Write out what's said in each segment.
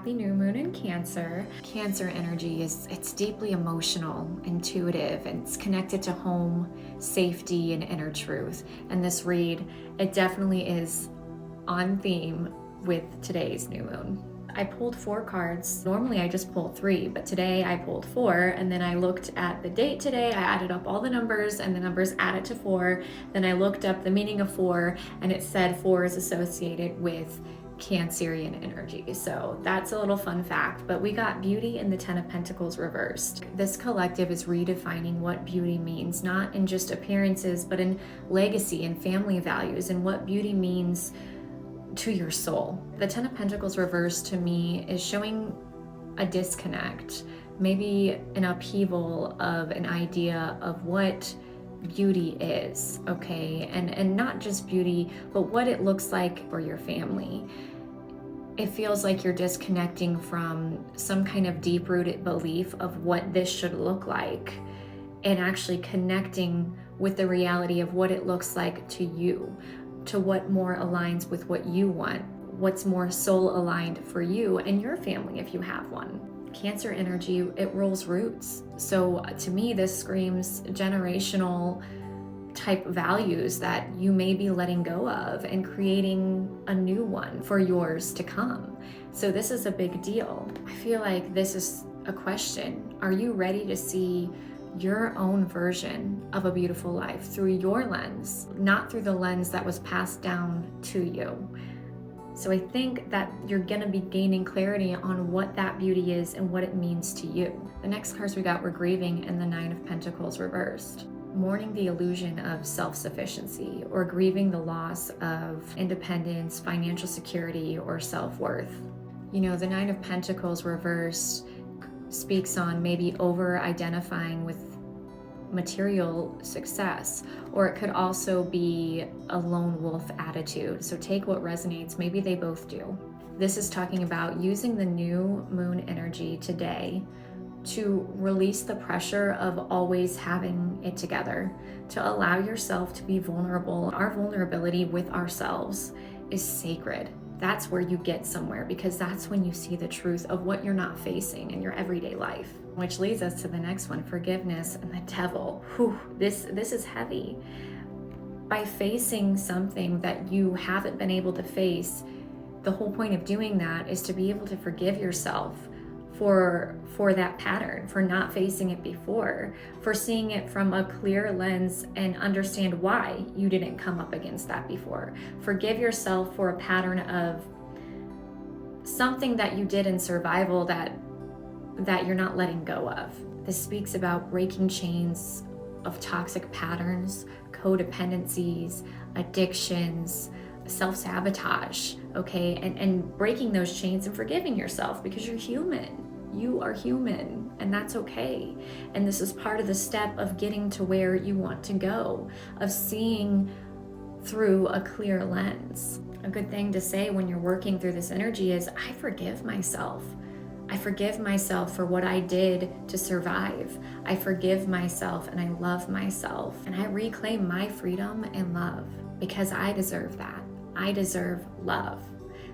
happy new moon in Cancer. Cancer energy it's deeply emotional, intuitive, and it's connected to home, safety, and inner truth. And this read, it definitely is on theme with today's new moon. I pulled 4 cards. Normally I just pull 3, but today I pulled 4, and then I looked at the date today. I added up all the numbers, and the numbers added to 4. Then I looked up the meaning of 4, and it said 4 is associated with Cancerian energy. So that's a little fun fact, but we got beauty in the 10 of Pentacles reversed. This collective is redefining what beauty means, not in just appearances, but in legacy and family values, and what beauty means to your soul. The 10 of Pentacles reversed to me is showing a disconnect, maybe an upheaval of an idea of what beauty is, okay? And not just beauty, but what it looks like for your family. It feels like you're disconnecting from some kind of deep-rooted belief of what this should look like, and actually connecting with the reality of what it looks like to you, to what more aligns with what you want, what's more soul aligned for you and your family if you have one. Cancer energy, it rolls roots. So to me, this screams generational type values that you may be letting go of and creating a new one for yours to come. So this is a big deal. I feel like this is a question. Are you ready to see your own version of a beautiful life through your lens, not through the lens that was passed down to you? So I think that you're gonna be gaining clarity on what that beauty is and what it means to you. The next cards we got were Grieving and the 9 of Pentacles reversed. Mourning the illusion of self-sufficiency, or grieving the loss of independence, financial security, or self-worth. You know, the 9 of Pentacles reversed speaks on maybe over-identifying with material success, or it could also be a lone wolf attitude. So take what resonates. Maybe they both do. This is talking about using the new moon energy today to release the pressure of always having it together, to allow yourself to be vulnerable. Our vulnerability with ourselves is sacred. That's where you get somewhere, because that's when you see the truth of what you're not facing in your everyday life. Which leads us to the next one, forgiveness and the devil. Whew, this is heavy. By facing something that you haven't been able to face, the whole point of doing that is to be able to forgive yourself for that pattern, for not facing it before, for seeing it from a clear lens and understand why you didn't come up against that before. Forgive yourself for a pattern of something that you did in survival that you're not letting go of. This speaks about breaking chains of toxic patterns, codependencies, addictions, self-sabotage, okay? And breaking those chains and forgiving yourself, because you're human. You are human, and that's okay. And this is part of the step of getting to where you want to go, of seeing through a clear lens. A good thing to say when you're working through this energy is, I forgive myself. I forgive myself for what I did to survive. I forgive myself and I love myself. And I reclaim my freedom and love, because I deserve that. I deserve love.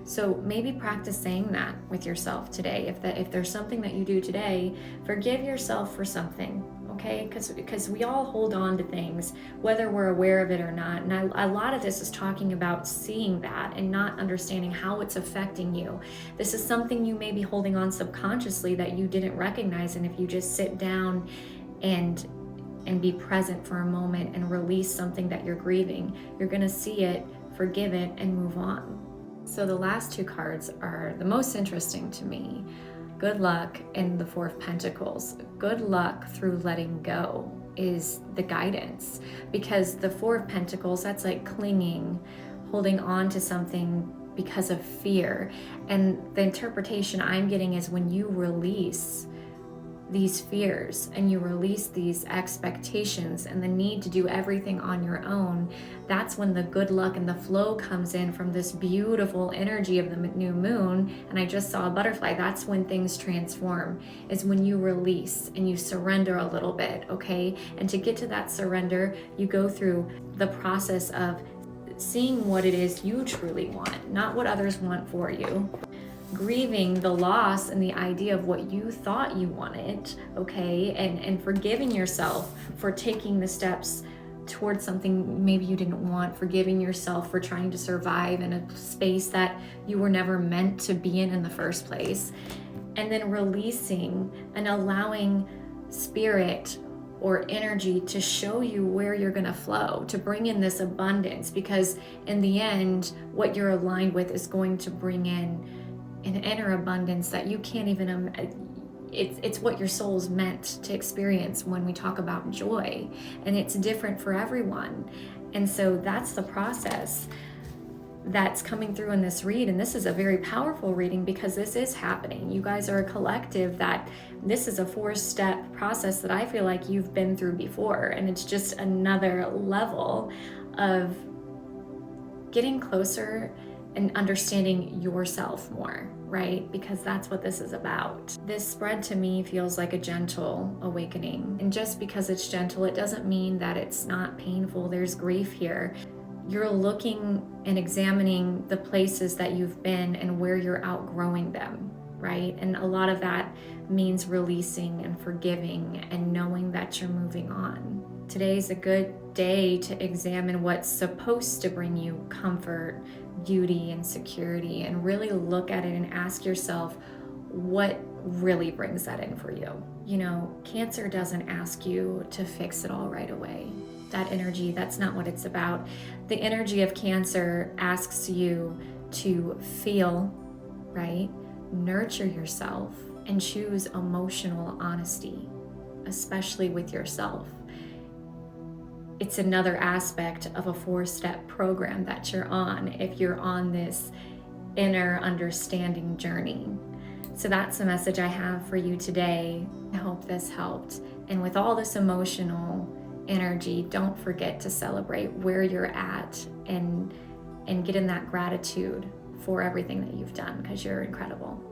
So maybe practice saying that with yourself today. If there's something that you do today, forgive yourself for something, okay? Because we all hold on to things, whether we're aware of it or not. And a lot of this is talking about seeing that and not understanding how it's affecting you. This is something you may be holding on subconsciously that you didn't recognize. And if you just sit down and be present for a moment and release something that you're grieving, you're gonna see it, forgive it, and move on. So the last 2 cards are the most interesting to me. Good luck and the 4 of Pentacles. Good luck through letting go is the guidance, because the 4 of Pentacles, that's like clinging, holding on to something because of fear. And the interpretation I'm getting is when you release these fears and you release these expectations and the need to do everything on your own, that's when the good luck and the flow comes in from this beautiful energy of the new moon. And I just saw a butterfly. That's when things transform, is when you release and you surrender a little bit, okay? And to get to that surrender, you go through the process of seeing what it is you truly want, not what others want for you. grieving the loss and the idea of what you thought you wanted, okay? And forgiving yourself for taking the steps towards something maybe you didn't want, forgiving yourself for trying to survive in a space that you were never meant to be in the first place. And then releasing and allowing spirit or energy to show you where you're going to flow, to bring in this abundance, because in the end, what you're aligned with is going to bring in an inner abundance that you can't even it's what your soul's meant to experience when we talk about joy, and it's different for everyone. And so that's the process that's coming through in this read. And this is a very powerful reading because this is happening. You guys are a collective that this is a 4-step process that I feel like you've been through before, and it's just another level of getting closer and understanding yourself more, right? Because that's what this is about. This spread to me feels like a gentle awakening. And just because it's gentle, it doesn't mean that it's not painful. There's grief here. You're looking and examining the places that you've been and where you're outgrowing them, right? And a lot of that means releasing and forgiving and knowing that you're moving on. Today's a good day to examine what's supposed to bring you comfort, beauty, and security, and really look at it and ask yourself what really brings that in for you. You know, Cancer doesn't ask you to fix it all right away. That energy, that's not what it's about. The energy of Cancer asks you to feel, right? Nurture yourself and choose emotional honesty, especially with yourself. It's another aspect of a 4-step program that you're on if you're on this inner understanding journey. So that's the message I have for you today. I hope this helped. And with all this emotional energy, don't forget to celebrate where you're at and get in that gratitude for everything that you've done, because you're incredible.